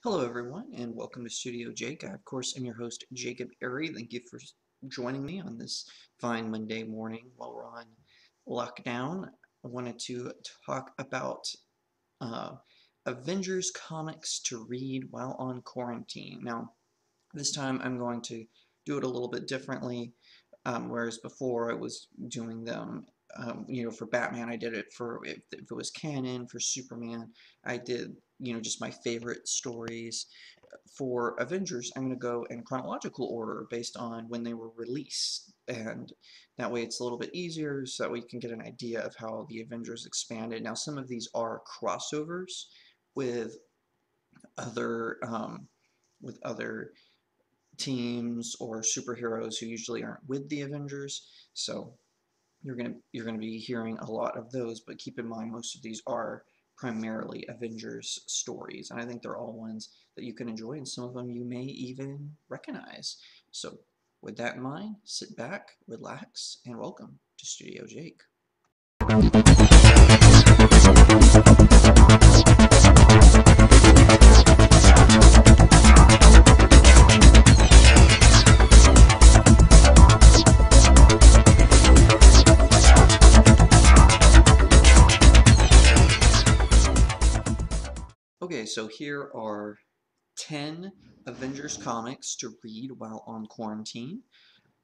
Hello, everyone, and welcome to Studio Jake. I, of course, am your host, Jacob Airy. Thank you for joining me on this fine Monday morning while we're on lockdown. I wanted to talk about uh, Avengers comics to read while on quarantine. Now, this time I'm going to do it a little bit differently, whereas before I was doing them, for Batman I did it for, if it was canon, for Superman I did, just my favorite stories. For Avengers, I'm going to go in chronological order based on when they were released, and that way it's a little bit easier, so that we can get an idea of how the Avengers expanded. Now, some of these are crossovers with other with other teams or superheroes who usually aren't with the Avengers. So you're gonna be hearing a lot of those, but keep in mind most of these are primarily Avengers stories, and I think they're all ones that you can enjoy, and some of them you may even recognize. So with that in mind, sit back, relax, and welcome to Studio Jake. Okay, so here are 10 Avengers comics to read while on quarantine.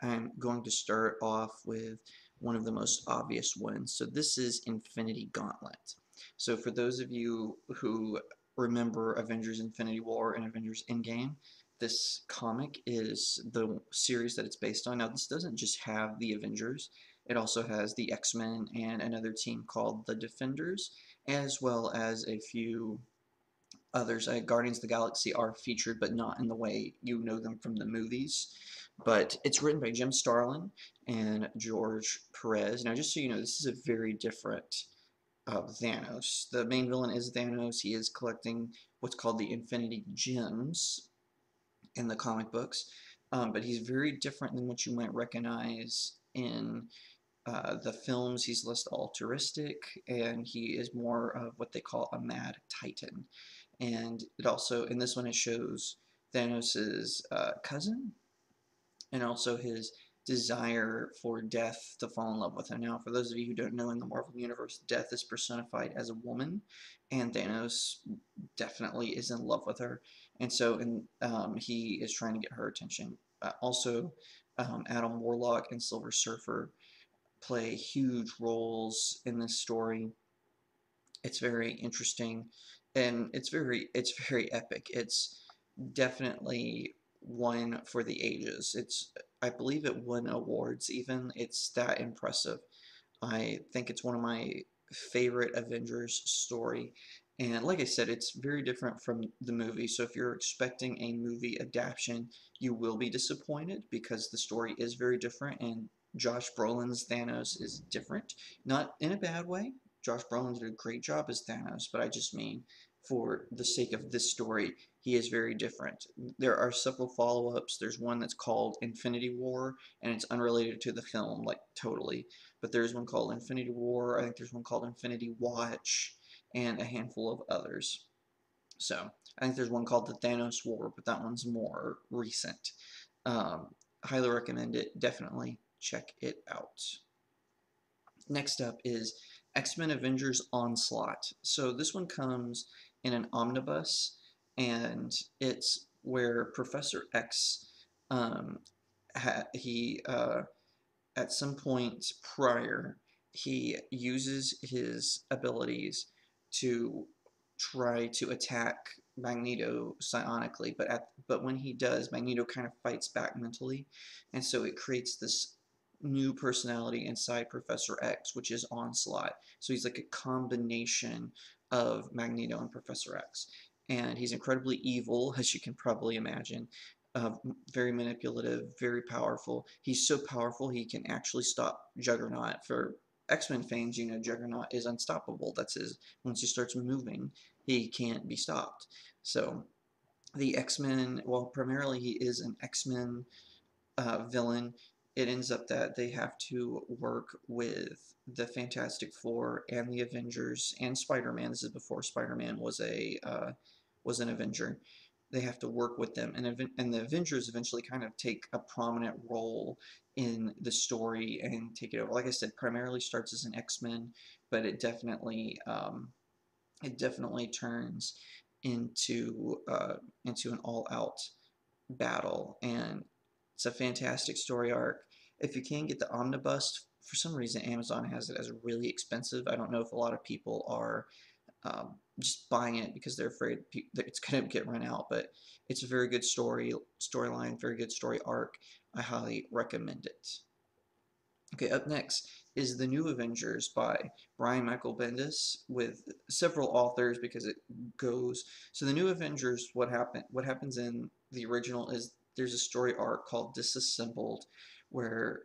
I'm going to start off with one of the most obvious ones. So this is Infinity Gauntlet. So for those of you who remember Avengers Infinity War and Avengers Endgame, this comic is the series that it's based on. Now, this doesn't just have the Avengers. It also has the X-Men and another team called the Defenders, as well as a few others. Guardians of the Galaxy are featured, but not in the way you know them from the movies. But it's written by Jim Starlin and George Perez. Now, just so you know, this is a very different Thanos. The main villain is Thanos. He is collecting what's called the Infinity Gems in the comic books, but he's very different than what you might recognize in the films. He's less altruistic, and he is more of what they call a mad titan. And it also, in this one, it shows Thanos's cousin, and also his desire for Death to fall in love with him. Now, for those of you who don't know, in the Marvel Universe, Death is personified as a woman, and Thanos definitely is in love with her, and so he is trying to get her attention. Adam Warlock and Silver Surfer play huge roles in this story. It's very interesting, and it's very epic. It's definitely one for the ages. I believe it won awards even. It's that impressive. I think it's one of my favorite Avengers story. And like I said, it's very different from the movie. So if you're expecting a movie adaptation, you will be disappointed because the story is very different, and Josh Brolin's Thanos is different. Not in a bad way. Josh Brolin did a great job as Thanos, but I just mean for the sake of this story, he is very different. There are several follow-ups. There's one that's called Infinity War, and it's unrelated to the film, like totally. But there's one called Infinity War. I think there's one called Infinity Watch, and a handful of others. So I think there's one called the Thanos War, but that one's more recent. Highly recommend it. Definitely check it out. Next up is X-Men Avengers Onslaught. So this one comes in an omnibus, and it's where Professor X, um, he at some point prior, he uses his abilities to try to attack Magneto psionically, but when he does, Magneto kind of fights back mentally, and so it creates this new personality inside Professor X, which is Onslaught. So he's like a combination of Magneto and Professor X, and he's incredibly evil, as you can probably imagine. Very manipulative, very powerful. He's so powerful he can actually stop Juggernaut. For X-Men fans, you know Juggernaut is unstoppable. That's his. Once he starts moving, he can't be stopped. So the X-Men, well, primarily he is an X-Men villain. It ends up that they have to work with the Fantastic Four and the Avengers and Spider-Man. This is before Spider-Man was an Avenger, they have to work with them, and the Avengers eventually kind of take a prominent role in the story and take it over. Like I said, primarily starts as an X-Men, but it definitely turns into an all-out battle, and it's a fantastic story arc. If you can get the omnibus, for some reason Amazon has it as really expensive. I don't know if a lot of people are just buying it because they're afraid that it's going to get run out, but it's a very good storyline, very good story arc. I highly recommend it. Okay, up next is The New Avengers by Brian Michael Bendis with several authors because it goes. So The New Avengers, what happens in the original is there's a story arc called Disassembled where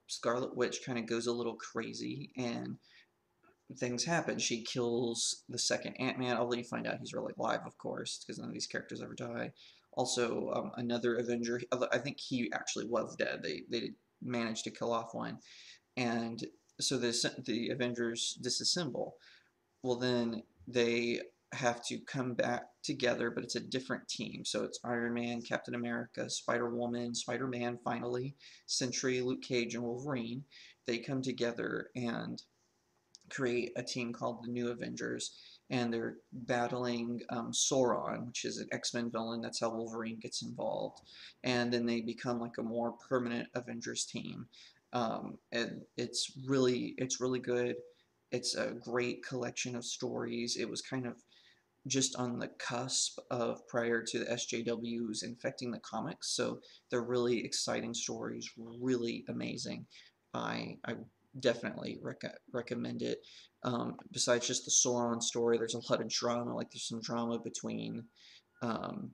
Scarlet Witch kind of goes a little crazy and things happen. She kills the second Ant-Man, although you find out he's really alive, of course, because none of these characters ever die. Also, another Avenger, I think he actually was dead. They managed to kill off one, and so the Avengers disassemble. Well, then they have to come back together, but it's a different team. So it's Iron Man, Captain America, Spider-Woman, Spider-Man, finally, Sentry, Luke Cage, and Wolverine. They come together and create a team called the New Avengers, and they're battling Sauron, which is an X-Men villain. That's how Wolverine gets involved, and then they become like a more permanent Avengers team. And it's really good. It's a great collection of stories. It was kind of just on the cusp of prior to the SJWs infecting the comics, so they're really exciting stories, really amazing. I definitely recommend it. Besides just the Sauron story, there's a lot of drama. Like there's some drama between um,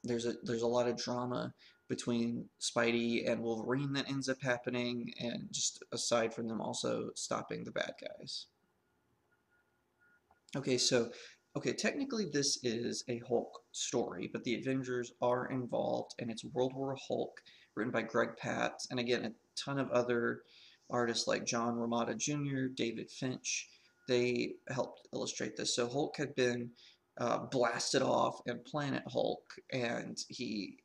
there's a lot of drama between Spidey and Wolverine that ends up happening, and just aside from them also stopping the bad guys. Okay, so, okay, technically this is a Hulk story, but the Avengers are involved, and it's World War Hulk, written by Greg Pat, and again, a ton of other artists like John Romita Jr., David Finch, they helped illustrate this. So Hulk had been blasted off in Planet Hulk, and he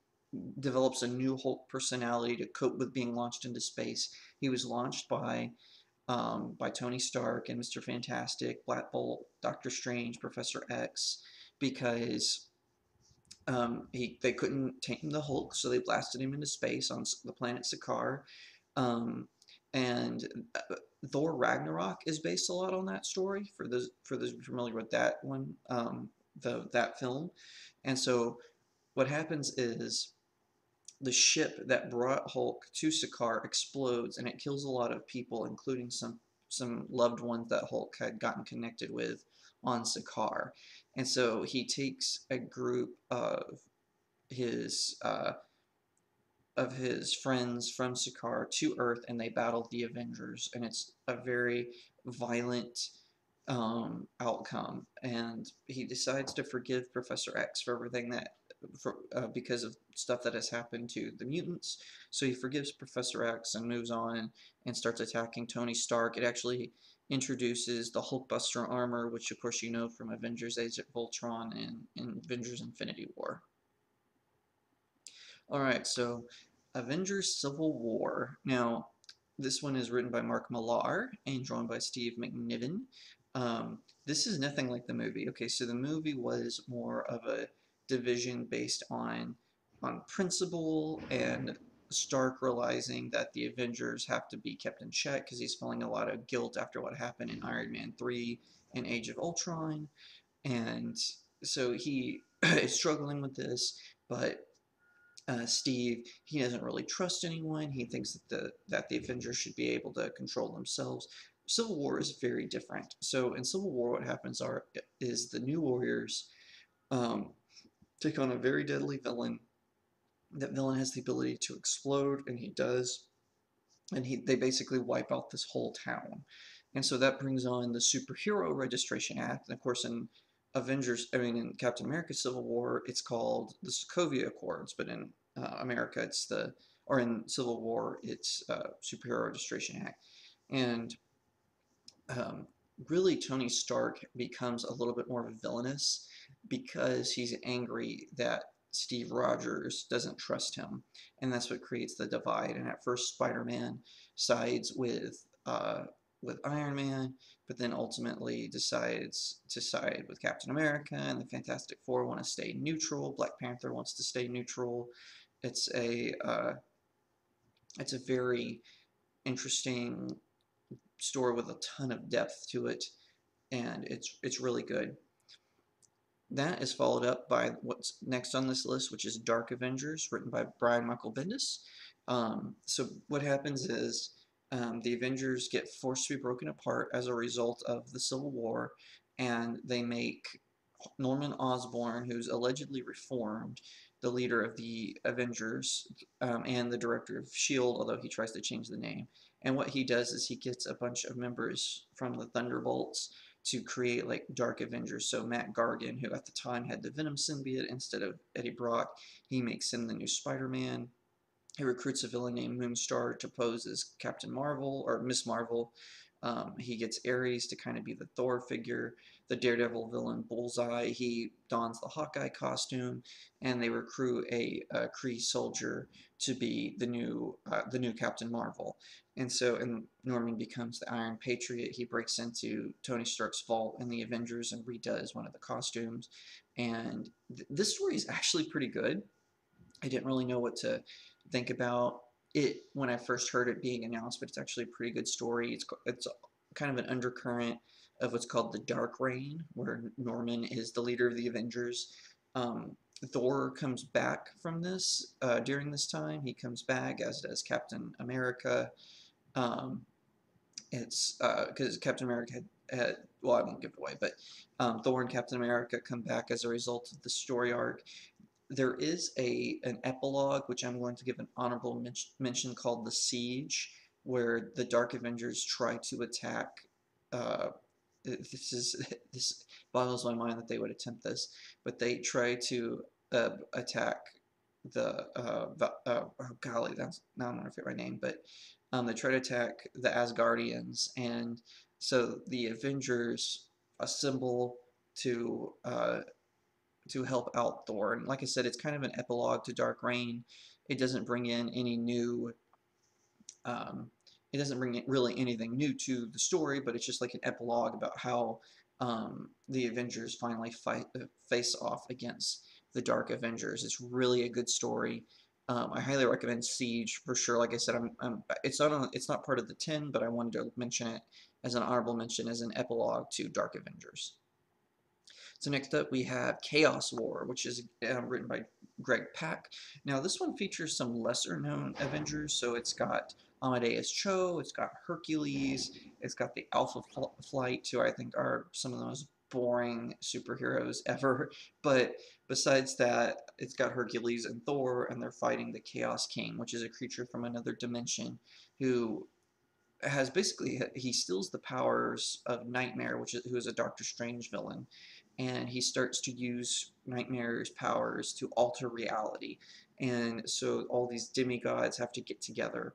develops a new Hulk personality to cope with being launched into space. He was launched by Tony Stark and Mr. Fantastic, Black Bolt, Doctor Strange, Professor X, because they couldn't tame the Hulk, so they blasted him into space on the planet Sakaar. Um, and Thor Ragnarok is based a lot on that story. For those familiar with that one, that film, and so what happens is the ship that brought Hulk to Sakaar explodes, and it kills a lot of people, including some loved ones that Hulk had gotten connected with on Sakaar. And so he takes a group his uh, of his friends from Sakaar to Earth, and they battle the Avengers. And it's a very violent outcome. And he decides to forgive Professor X for everything because of stuff that has happened to the mutants. So he forgives Professor X and moves on and starts attacking Tony Stark. It actually introduces the Hulkbuster armor, which of course you know from Avengers Age of Ultron and Avengers Infinity War. Alright, so Avengers Civil War. Now, this one is written by Mark Millar and drawn by Steve McNiven. This is nothing like the movie. Okay, so the movie was more of a division based on principle and Stark realizing that the Avengers have to be kept in check because he's feeling a lot of guilt after what happened in Iron Man 3 and Age of Ultron. And so he is struggling with this, but Steve, he doesn't really trust anyone. He thinks that the Avengers should be able to control themselves. Civil War is very different. So in Civil War, what happens is the New Warriors um, take on a very deadly villain. That villain has the ability to explode, and he does. And they basically wipe out this whole town. And so that brings on the Superhero Registration Act. And of course, in Captain America Civil War, it's called the Sokovia Accords, but in America, or in Civil War, it's Superhero Registration Act. And um, really, Tony Stark becomes a little bit more villainous because he's angry that Steve Rogers doesn't trust him, and that's what creates the divide. And at first, Spider-Man sides with Iron Man, but then ultimately decides to side with Captain America, and the Fantastic Four want to stay neutral. Black Panther wants to stay neutral. It's a uh, it's a very interesting story with a ton of depth to it, and it's really good. That is followed up by what's next on this list, which is Dark Avengers, written by Brian Michael Bendis. So what happens is the Avengers get forced to be broken apart as a result of the Civil War, and they make Norman Osborn, who's allegedly reformed, the leader of the Avengers and the director of S.H.I.E.L.D., although he tries to change the name. And what he does is he gets a bunch of members from the Thunderbolts to create like Dark Avengers. So Matt Gargan, who at the time had the Venom symbiote instead of Eddie Brock, he makes him the new Spider-Man. He recruits a villain named Moonstar to pose as Captain Marvel or Miss Marvel. He gets Ares to kind of be the Thor figure. The Daredevil villain Bullseye, he dons the Hawkeye costume, and they recruit a Kree soldier to be the new Captain Marvel. And Norman becomes the Iron Patriot. He breaks into Tony Stark's vault in the Avengers and redoes one of the costumes. And this story is actually pretty good. I didn't really know what to think about it when I first heard it being announced, but it's actually a pretty good story. It's kind of an undercurrent of what's called the Dark Reign, where Norman is the leader of the Avengers. Um, Thor comes back from this during this time. He comes back, as does Captain America. Um, it's because Captain America had well, I won't give it away, but Thor and Captain America come back as a result of the story arc. There is an epilogue, which I'm going to give an honorable mention, called The Siege, where the Dark Avengers try to attack. Uh, this boggles my mind that they would attempt this, but they try to attack oh golly, that's now I'm gonna forget my name, but they try to attack the Asgardians, and so the Avengers assemble to help out Thor. And like I said, it's kind of an epilogue to Dark Reign. It doesn't bring in any new. Um, it doesn't bring in really anything new to the story, but it's just like an epilogue about how the Avengers finally face off against the Dark Avengers. It's really a good story. I highly recommend Siege for sure. Like I said, it's not part of the 10, but I wanted to mention it as an honorable mention as an epilogue to Dark Avengers. So next up we have Chaos War, which is written by Greg Pak. Now this one features some lesser known Avengers, so it's got Amadeus Cho, it's got Hercules, it's got the Alpha Flight, who I think are some of the most boring superheroes ever. But besides that, it's got Hercules and Thor, and they're fighting the Chaos King, which is a creature from another dimension who has basically he steals the powers of Nightmare, who is a Doctor Strange villain, and he starts to use Nightmare's powers to alter reality, and so all these demigods have to get together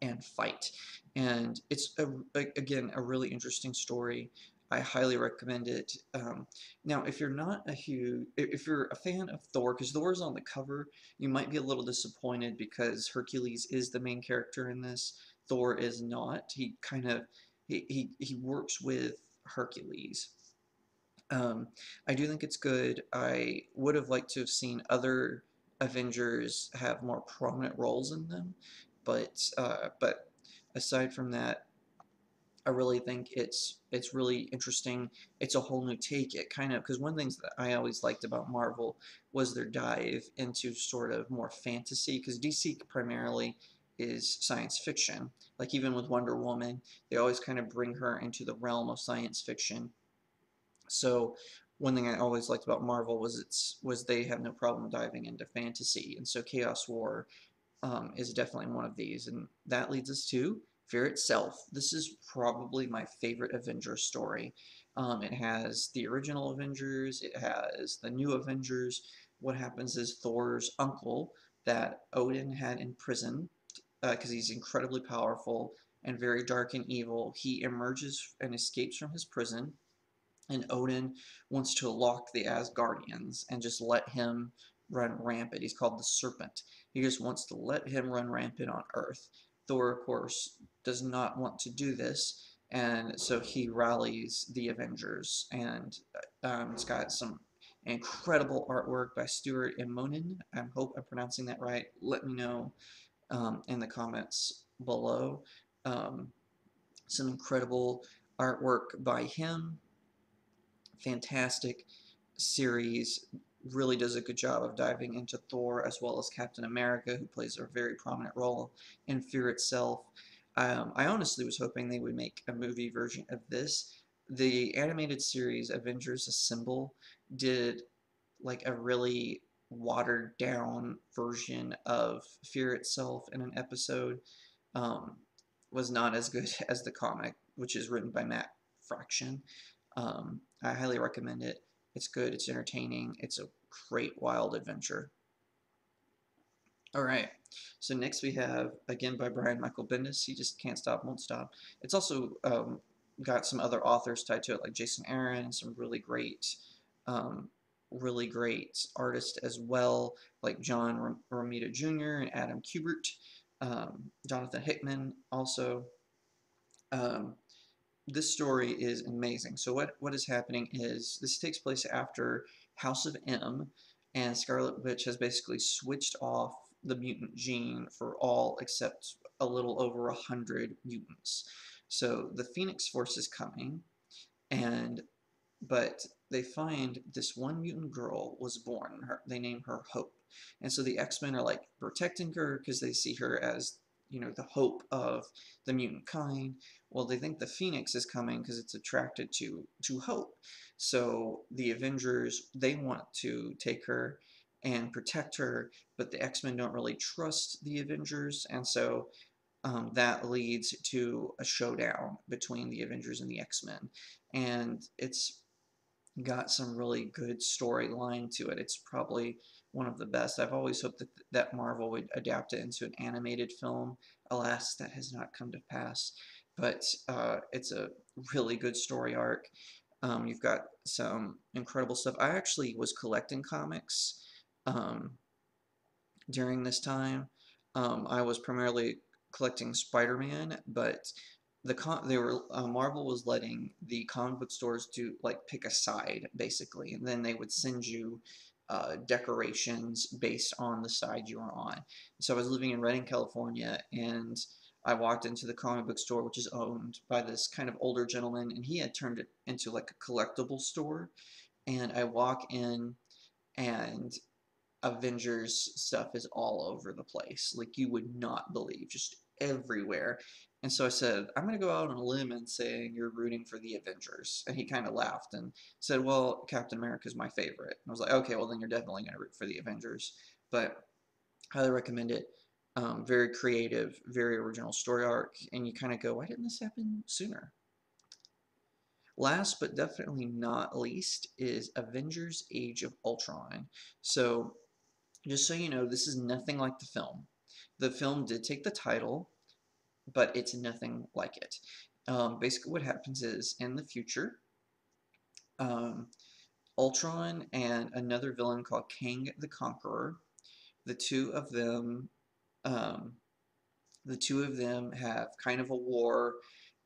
and fight, and it's again a really interesting story. I highly recommend it. Now, if you're not if you're a fan of Thor, because Thor is on the cover, you might be a little disappointed because Hercules is the main character in this. Thor is not. He kind of he works with Hercules. I do think it's good. I would have liked to have seen other Avengers have more prominent roles in them, but aside from that, I really think it's really interesting. It's a whole new take. It kind of because one of the things that I always liked about Marvel was their dive into sort of more fantasy, because DC primarily is science fiction. Like even with Wonder Woman, they always kind of bring her into the realm of science fiction. So one thing I always liked about Marvel was they have no problem diving into fantasy, and so Chaos War is definitely one of these, and that leads us to Fear Itself. This is probably my favorite Avengers story. It has the original Avengers, it has the new Avengers. What happens is Thor's uncle that Odin had in prison, because he's incredibly powerful and very dark and evil, he emerges and escapes from his prison, and Odin wants to lock the Asgardians and just let him run rampant. He's called the Serpent. He just wants to let him run rampant on Earth. Thor, of course, does not want to do this, and so he rallies the Avengers, and it's got some incredible artwork by Stuart Immonen. I hope I'm pronouncing that right. Let me know in the comments below. Um, some incredible artwork by him. Fantastic series. Really does a good job of diving into Thor as well as Captain America, who plays a very prominent role in Fear itself. I honestly was hoping they would make a movie version of this. The animated series Avengers Assemble did like a really watered down version of Fear itself in an episode. Um, was not as good as the comic, which is written by Matt Fraction. I highly recommend it. It's good, it's entertaining, it's a great wild adventure. Alright, so next we have, again by Brian Michael Bendis, he just can't stop, won't stop. It's also got some other authors tied to it, like Jason Aaron, some um, really great artists as well, like John Romita Jr. and Adam Kubert, Jonathan Hickman also. Um, this story is amazing. So what is happening is this takes place after House of M, and Scarlet Witch has basically switched off the mutant gene for all except a little over 100 mutants. So the Phoenix Force is coming, and but they find this one mutant girl was born. They name her Hope, and so the X-Men are like protecting her because they see her as, you know, the hope of the mutant kind. Well, they think the Phoenix is coming because it's attracted to Hope. So the Avengers, they want to take her and protect her, but the X-Men don't really trust the Avengers, and so that leads to a showdown between the Avengers and the X-Men, and it's got some really good storyline to it. It's probably one of the best. I've always hoped that Marvel would adapt it into an animated film. Alas, that has not come to pass. But it's a really good story arc. You've got some incredible stuff. I actually was collecting comics um, during this time. I was primarily collecting Spider-Man, but Marvel was letting the comic book stores do like pick a side basically, and then they would send you decorations based on the side you were on. So I was living in Redding, California, and I walked into the comic book store, which is owned by this kind of older gentleman, and he had turned it into like a collectible store. And I walk in, and Avengers stuff is all over the place. Like you would not believe, just everywhere. And so I said, I'm going to go out on a limb and say you're rooting for the Avengers. And he kind of laughed and said, well, Captain America is my favorite. And I was like, okay, well, then you're definitely going to root for the Avengers. But highly recommend it. Very creative, very original story arc. And you kind of go, why didn't this happen sooner? Last but definitely not least is Avengers Age of Ultron. So just so you know, this is nothing like the film. The film did take the title, but it's nothing like it. Basically, what happens is in the future, um, Ultron and another villain called Kang the Conqueror, the two of them, um, the two of them have kind of a war,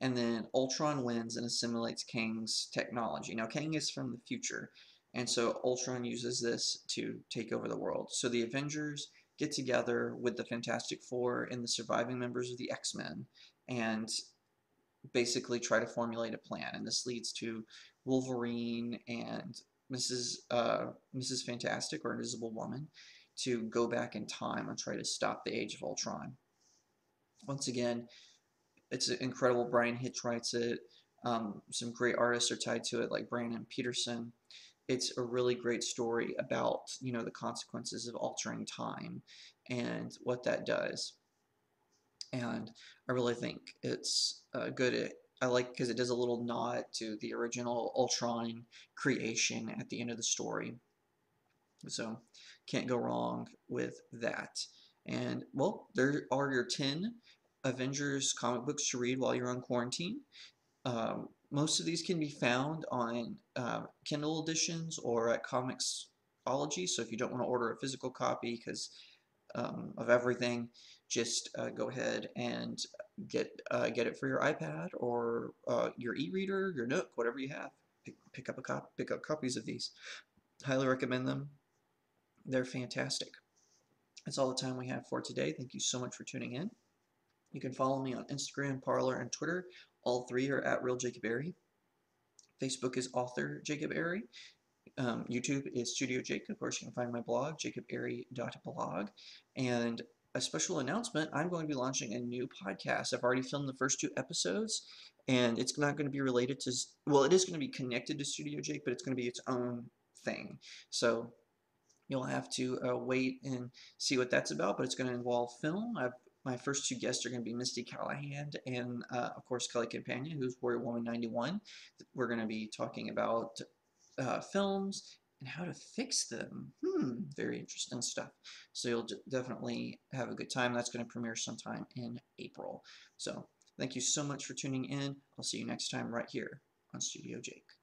and then Ultron wins and assimilates Kang's technology. Now, Kang is from the future, and so Ultron uses this to take over the world. So the Avengers get together with the Fantastic Four and the surviving members of the X-Men and basically try to formulate a plan. And this leads to Wolverine and Mrs. Fantastic or Invisible Woman to go back in time and try to stop the Age of Ultron. Once again, it's incredible. Brian Hitch writes it. Some great artists are tied to it, like Brandon Peterson. It's a really great story about, you know, the consequences of altering time and what that does. And I really think it's good. I like because it does a little nod to the original Ultron creation at the end of the story. So can't go wrong with that. And well, there are your 10 Avengers comic books to read while you're on quarantine. Most of these can be found on Kindle editions or at Comixology. So if you don't want to order a physical copy because of everything, just go ahead and get it for your iPad or your e-reader, your Nook, whatever you have. Pick up copies of these. Highly recommend them. They're fantastic. That's all the time we have for today. Thank you so much for tuning in. You can follow me on Instagram, Parler, and Twitter. All three are at Real Jacob Airy. Facebook is Author Jacob Airy. YouTube is StudioJake. Of course, you can find my blog, jacobairy.blog. And a special announcement, I'm going to be launching a new podcast. I've already filmed the first 2 episodes, and it's not going to be related to, well, it is going to be connected to StudioJake, but it's going to be its own thing. So you'll have to wait and see what that's about, but it's going to involve film. My first 2 guests are going to be Misty Callahan and, of course, Kelly Campagna, who's Warrior Woman 91. We're going to be talking about films and how to fix them. Very interesting stuff. So you'll definitely have a good time. That's going to premiere sometime in April. So thank you so much for tuning in. I'll see you next time right here on Studio Jake.